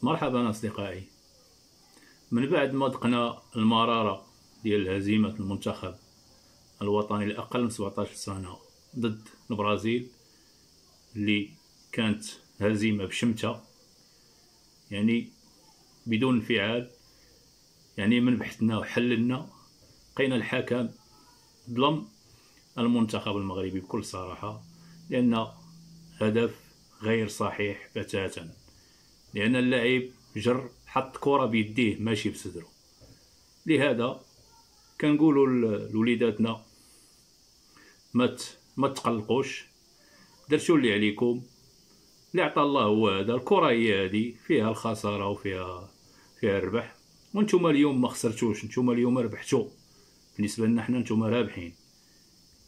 مرحبا أصدقائي. من بعد ما ذقنا المرارة ديال هزيمة المنتخب الوطني لأقل من 17 سنة ضد البرازيل، اللي كانت هزيمة بشمتة، يعني بدون انفعال. يعني من بحثنا وحللنا لقينا الحكم ظلم المنتخب المغربي بكل صراحة، لأن هدف غير صحيح بتاتا، لأن اللاعب حط كرة بيديه ماشي بصدره. لهذا كنقولوا لوليداتنا ما تقلقوش، درتو اللي عليكم، اللي عطا الله هو هذا. الكرة هي هذه، فيها الخسارة وفيها الربح، وانتم اليوم ما خسرتوش، انتم اليوم ربحتوا. بالنسبة لنا حنا انتم رابحين،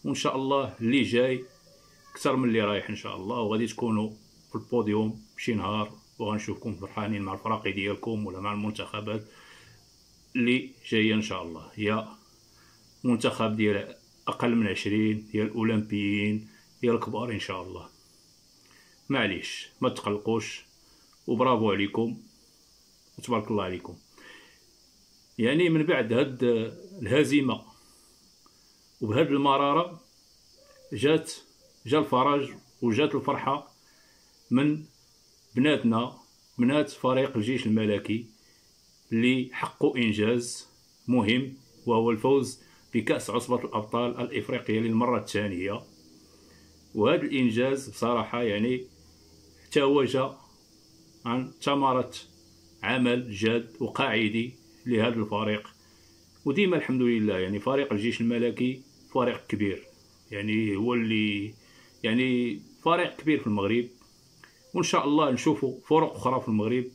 وان شاء الله اللي جاي اكثر من اللي رايح ان شاء الله، وغادي تكونوا في البوديوم شي نهار، وغنشوفكم فرحانين مع الفراقي ديالكم ولا مع المنتخبات اللي جايه ان شاء الله. هي منتخب ديال اقل من 20، ديال الاولمبيين، ديال الكبار ان شاء الله. معليش، ما تقلقوش، وبرافو عليكم وتبارك الله عليكم. يعني من بعد هاد الهزيمه وبهاد المراره جا الفرج وجات الفرحه من بناتنا، بنات فريق الجيش الملكي، اللي حققوا انجاز مهم، وهو الفوز بكأس عصبة الأبطال الإفريقية للمرة الثانية. وهذا الإنجاز بصراحة يعني توج عن ثمرة عمل جاد وقاعدي لهذا الفريق. وديما الحمد لله، يعني فريق الجيش الملكي فريق كبير، يعني هو اللي يعني فريق كبير في المغرب، وإن شاء الله نشوفوا فرق أخرى في المغرب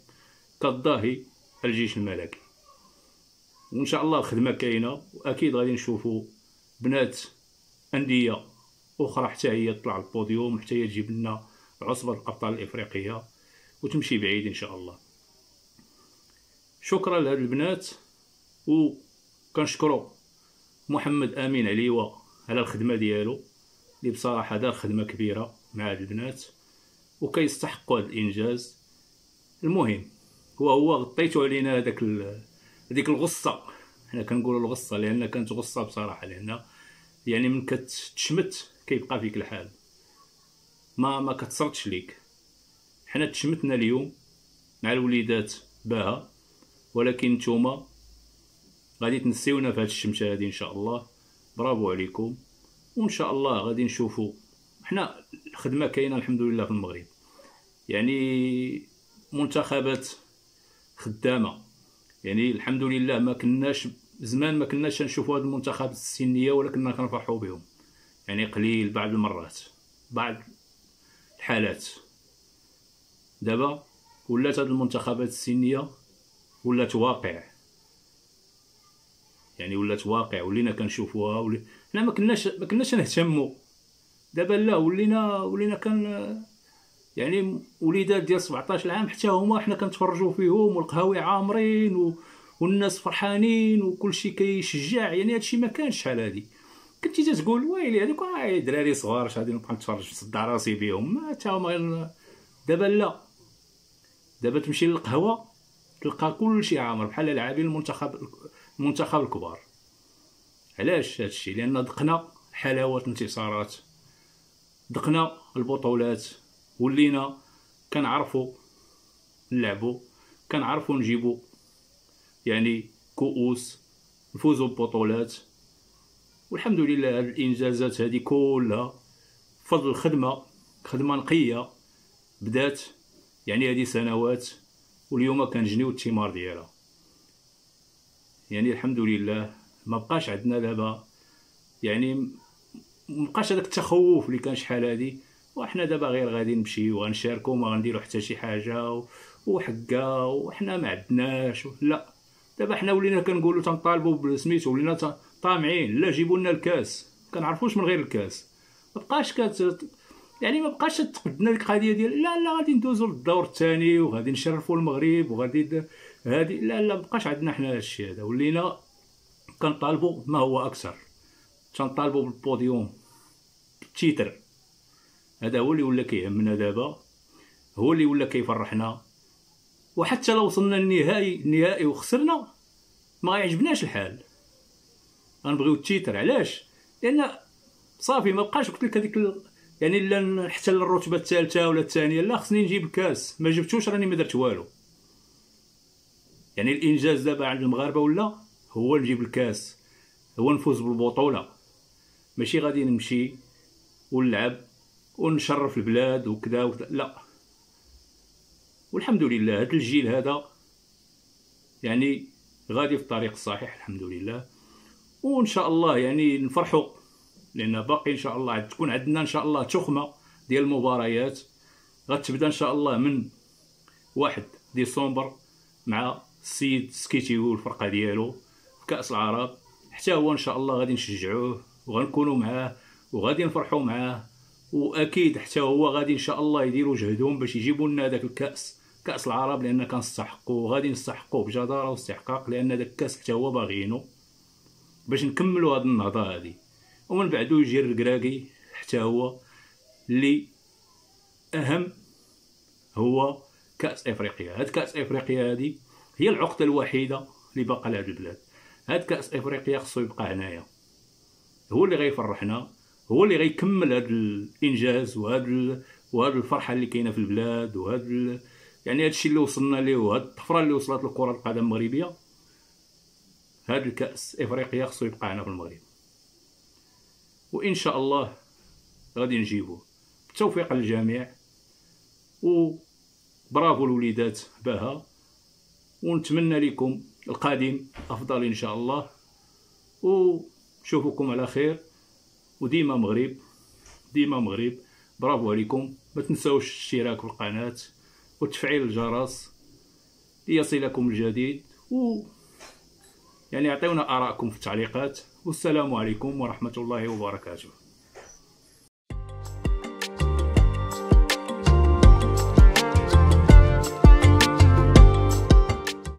كالضاهي الجيش الملكي. وان شاء الله الخدمه كاينه، واكيد غادي نشوفوا بنات انديه اخرى حتى هي تطلع البوديوم، حتى هي تجيب لنا عصبه الابطال الافريقيه وتمشي بعيد ان شاء الله. شكرا لهاد البنات، وكنشكروا محمد امين عليوه على الخدمه ديالو، اللي بصراحه دار خدمه كبيره مع هاد البنات وكيستحقوا هذا الانجاز. المهم هو غطيتو علينا هذيك الغصه، حنا كنقولوا الغصه لان كانت غصه بصراحه، لان يعني من كتشمت كيبقى فيك الحال، ما كتصرتش ليك. حنا تشمتنا اليوم مع الوليدات باها، ولكن نتوما غادي تنسيونا في هاد الشمته هادي ان شاء الله. برافو عليكم، وان شاء الله غادي نشوفوا. حنا الخدمه كاينه الحمد لله في المغرب، يعني منتخبات خدامه، يعني الحمد لله. ما كناش زمان، ما كناش نشوفوا هاد المنتخبات السنيه، ولا كنا كنفرحوا بهم، يعني قليل بعض المرات، بعض الحالات. دابا ولات هاد المنتخبات السنيه ولات واقع، يعني ولات واقع، ولينا كنشوفوها. حنا ما كناش نهتموا. دابا لا، ولينا كان يعني وليدات ديال 17 عام حتى هما حنا كنتفرجوا فيهم، والقهاوي عامرين والناس فرحانين وكلشي كيشجع. يعني هادشي ما كانش شحال هادي، كنتي تقول ويلي هذوك دراري صغار اش غادي نبقى نتفرج نصدع راسي بهم، ما حتى هما. دابا لا، دابا تمشي للقهوه تلقى كلشي عامر بحال لاعبين المنتخب الكبار. علاش هادشي؟ لان ذقنا حلاوه الانتصارات، ذقنا البطولات، ولينا كنعرفوا نلعبوا، كنعرفوا نجيبوا يعني كؤوس، نفوزوا ببطولات. والحمد لله هاد الانجازات هذه كلها فضل خدمه نقيه بدات يعني هذه سنوات، واليوم كنجنيو الثمار ديالها. يعني الحمد لله ما بقاش عندنا دابا، يعني مبقاش هذاك التخوف اللي كان شحال هادي. وحنا دابا غير غادي نمشيو وغنشاركو، ما غنديرو حتى شي حاجه وحكا وحنا ما عندناش. لا، دابا حنا ولينا كنقولوا تنطالبوا بسميتو، ولينا طامعين لا جيبوا لنا الكاس، كنعرفوش من غير الكاس. ما بقاش يعني ما بقاش تقدنا ديك القضيه ديال لا غادي ندوزو للدور الثاني وغادي نشرفوا المغرب وغادي هادي. لا ما بقاش عندنا حنا هادشي هذا. ولينا كنطالبوا ما هو اكثر، تنطالبوا بالبوديوم، بالتيتر. هذا هو اللي ولا كيهمنا دابا، هو اللي ولا كيفرحنا. وحتى لو وصلنا للنهائي وخسرنا ما غيعجبناش الحال، غنبغيو التيتر. علاش؟ لان صافي ما بقاش قلت لك هذيك يعني لا نحتل الرتبه الثالثه ولا الثانيه، لا خصني نجيب الكاس. ما جبتوش راني ما درت والو. يعني الانجاز دابا عند المغاربه ولا هو نجيب الكاس، هو نفوز بالبطوله، ماشي غادي نمشي ونلعب ونشرف البلاد وكذا لا. والحمد لله هذا الجيل هذا يعني غادي في الطريق الصحيح الحمد لله. وان شاء الله يعني نفرحوا، لان باقي ان شاء الله تكون عندنا ان شاء الله تخمه ديال المباريات غتبدا ان شاء الله من 1 ديسمبر مع السيد سكيتي والفرقه ديالو في كاس العرب. حتى هو ان شاء الله غادي نشجعوه وغنكونوا معاه وغادي نفرحوا معاه، واكيد حتى هو غادي ان شاء الله يديروا جهدهم باش يجيبوا لنا داك الكاس، كاس العرب، لان كنستحقوا وغادي نستحقوه بجداره واستحقاق، لان داك الكاس حتى هو باغيينو باش نكملوا هذه النهضه هذه. ومن بعدو يجي الركراكي حتى هو اللي اهم، هو كاس افريقيا. هاد كاس افريقيا هذه هي العقده الوحيده اللي باقا لهاد البلاد. هاد كاس افريقيا خصو يبقى هنايا، هو اللي غيفرحنا، هو اللي غيكمل هاد الانجاز وهاد الفرحه اللي كاينه في البلاد، يعني هادشي اللي وصلنا ليه وهاد الطفره اللي وصلت للكره القدم المغربيه. هاد الكاس افريقيا خصو يبقى هنا في المغرب، وان شاء الله غادي نجيبوه بالتوفيق للجميع. وبرافو الوليدات باها، ونتمنى لكم القادم افضل ان شاء الله، وشوفكم على خير. وديما مغرب ديما مغرب. برافو عليكم. ما تنساوش الاشتراك في القناه وتفعيل الجرس ليصلكم الجديد، يعني اعطيونا آراءكم في التعليقات. والسلام عليكم ورحمة الله وبركاته.